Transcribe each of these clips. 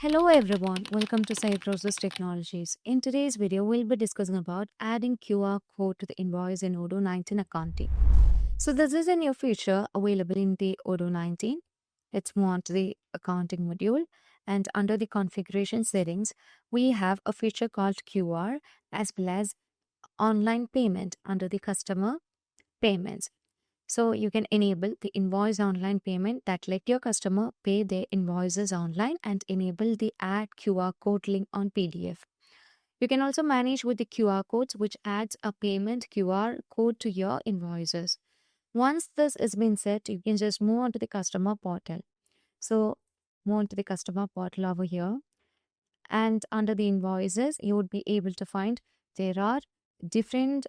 Hello everyone, welcome to Cybrosys Technologies. In today's video, we'll be discussing about adding QR code to the invoice in Odoo 19 accounting. So this is a new feature available in the Odoo 19. Let's move on to the accounting module, and under the configuration settings, we have a feature called QR as well as online payment under the customer payments. So you can enable the invoice online payment that let your customer pay their invoices online and enable the add QR code link on PDF. You can also manage with the QR codes, which adds a payment QR code to your invoices. Once this has been set, you can just move on to the customer portal. So move on to the customer portal over here, and under the invoices, you would be able to find there are different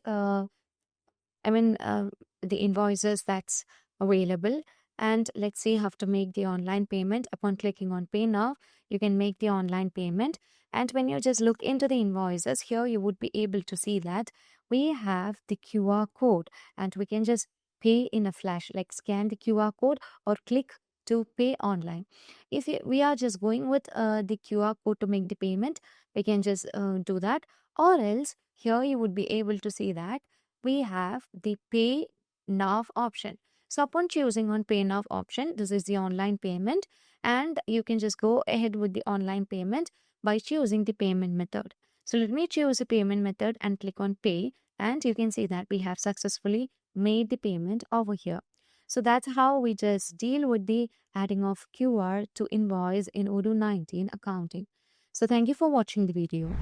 the invoices that's available. And let's see how to make the online payment. Upon clicking on pay now, you can make the online payment. And when you just look into the invoices here, you would be able to see that we have the QR code and we can just pay in a flash, like scan the QR code or click to pay online. If we are just going with the QR code to make the payment, we can just do that. Or else here you would be able to see that we have the pay now option. So upon choosing on pay now option, this is the online payment, and you can just go ahead with the online payment by choosing the payment method. So let me choose the payment method and click on pay, and you can see that we have successfully made the payment over here. So that's how we just deal with the adding of QR to invoice in Odoo 19 accounting. So thank you for watching the video.